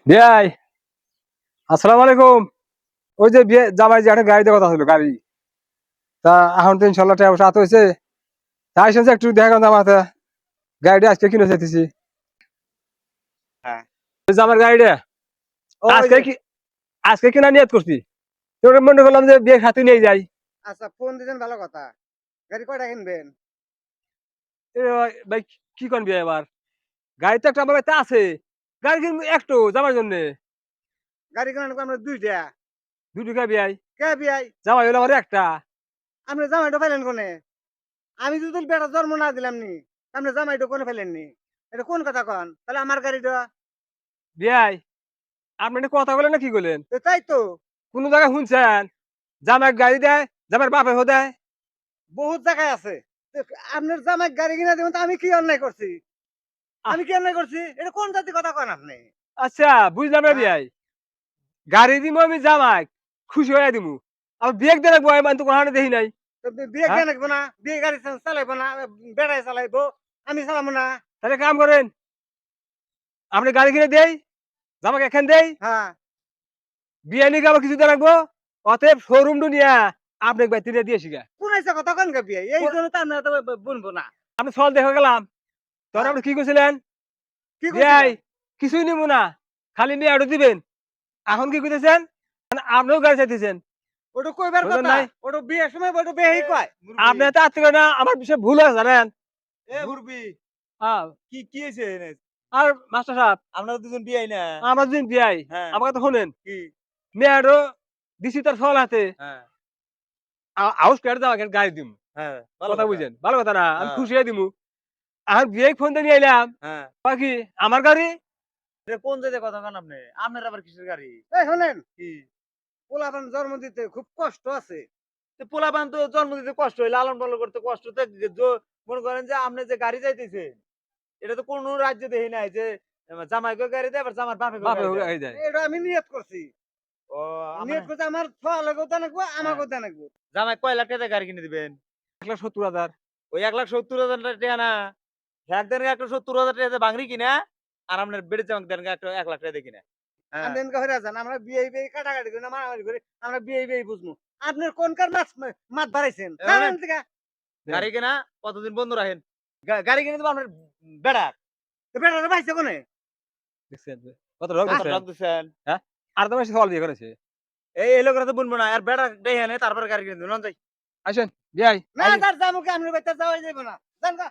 বিয়াই, আসসালামু আলাইকুম। ওই যে বিয়ে জামাই যে একটা গাড়ি দেওয়ার কথা ছিল গাড়ি, তা এখন তো ইনশাল্লাহ টাকা পয়সা হাতে হয়েছে। তাই শুনছি একটু দেখা করেন আমার গাড়িটা আজকে কিনে চাইতেছি। হ্যাঁ, ওই যে আমার গাড়িটা ওই আজকে যে কি আজকে কিনা নিয়ত করছি। তোর মনে করলাম যে বিয়ের সাথে নিয়ে যাই। আচ্ছা ফোন দিতেন ভালো কথা। গাড়ি কয়টা কিনবেন? এ ভাই কি কোন বিয়ে এবার? গাড়ি তো একটা আমার বাড়িতে আছে। গাড়ি কিনবো একটু যাবার জন্য। গাড়ি কিনার আমরা দুইটা। দুই টাকা বিয়াই, কে বিয়াই? জামাই হলো আমার একটা। আপনি জামাইটা পাইলেন কোনে? আমি যদি বেটা জন্ম না দিলাম নি, আপনি জামাইটা কোনে ফেলেন নি? এটা কোন কথা কন? তাহলে আমার গাড়িটা বিয়াই, আপনি একটা কথা বলেন না কি বলেন? তো তাই তো কোন জায়গায় শুনছেন জামাই গাড়ি দেয়, জামাইয়ের বাপে হো দেয়? বহুত জায়গায় আছে। তো আপনার জামাই গাড়ি কিনা দেবেন তো আমি কি অন্যায় করছি? আহ, আমি কি অন্যায় করছি? এটা কোন জাতি কথা কন আপনি? আচ্ছা বুঝলাম না হ্যাঁ? বিয়াই। গাড়ি দিমু আমি জামাই, খুশি হয়ে দিমু। আর বিয়ে দিয়ে রাখবো আমি তো কোনো দেখি নাই। তো বিয়ে হ্যাঁ, কেন রাখবো না? বিয়ে গাড়ি চালাইবো না? বেড়াই চালাইবো? আমি চালাবো না? তাহলে কাম করেন, আপনি গাড়ি কিনে দেই, জামাকে এখান দেই, হ্যাঁ। বিয়ে নিয়ে আবার কিছু দিয়ে রাখবো। অতএব শোরুম নিয়ে আপনি বাইতে দিয়ে শিখা। কোন এসে কথা কন গে বিয়ে? এই জন্য তো আমরা তো বুনবো না। আপনি ফল দেখে গেলাম, তখন হ্যাঁ। আপনি কি করছিলেন? কি বিয়াই করছিলেন? কিছুই নিবো না, খালি নিয়ে আড়ো দিবেন। এখন কি করতেছেন? আপনিও গাড়ি চাইতেছেন, ওটা কইবার বুঝলেন কথা। নাই? ওটা বিয়ের সময় ওটা বিয়েই কয়। আপনি তো আত্মীয় না, আমার বিষয়ে ভুল আছে জানেন। মুরবি হ্যাঁ, কি হয়েছে এনে? আর মাস্টার সাহেব, আমরা দুজন বিয়াই না। আমার দিন বিয়াই, হ্যাঁ। আমাকে তো শোনেন। কি? মেয়েরও দিছি তার ফল হাতে, হ্যাঁ। আউস কেটে দাও গাড়ি দিম। হ্যাঁ, ভালো কথা কথা। বুঝেন, ভালো কথা না, আমি হ্যাঁ। খুশি হয়ে দিমু। আর বিয়ে ফোন দিয়ে নিয়ে এলাম, হ্যাঁ। বাকি আমার গাড়ি। এটা কোন জায়গায় কথা কন আপনি? আপনার আবার কিসের গাড়ি? এই শোনেন, কি? পোলাপান জন্ম দিতে খুব কষ্ট আছে। তো পোলাপান তো জন্ম দিতে কষ্ট হয়, লালন পালন করতে কষ্ট তো মনে করেন যে আপনি যে গাড়ি যাইতেছেন এটা তো কোন রাজ্যে দেখি নাই যে জামাইকে গাড়ি দেয় আবার জামার বাপেকে বাপে গাড়ি দেয়। গাড়ি যায়। এটা আমি নিয়ত করছি। ও আমার নিয়ত করছি আমার ছোয়া লাগেও জানাকবো, হ্যাঁ। আমাকেও জানাকবো। জামাই কয় লাখ টাকা দিয়ে গাড়ি কিনে দিবেন? 1,70,000। ওই 1,70,000 টাকা না। একদিন 1,70,000 টাকা দিয়ে বাংরি কিনা আর আপনার বেড়ে জামাক দেন একটা 1 লাখ টাকা দিয়ে কিনা। হ্যাঁ। আমি এনকে হইরা যান, আমরা বিয়ে বিয়ে কাটাকাটি করি না, মারামারি করি, আমরা বিয়ে বিয়ে বুঝবো। আপনার কোনকার মাত বাড়াইছেন? না এ না থেকে গাড়ি কেনা কতদিন বন্ধ রাখেন? গাড়ি কিনে দেবো আপনার বেড়ার। বেটারে পাইছে কোনে? দেখছেন কত রোগ কত দেখছেন? লাভ দিচ্ছেন? হ্যাঁ, আর তো বেশি ফল বিয়ে করেছে। এই লোকরা তো বুনবো না। আর বেড়া দেখে নে তারপরে গাড়ি কিনে দেবো। যাই। আসেন বিয়াই না আই। তার জামুকে আপনার বাচ্চা যাওয়াই যাবে না। জান গা।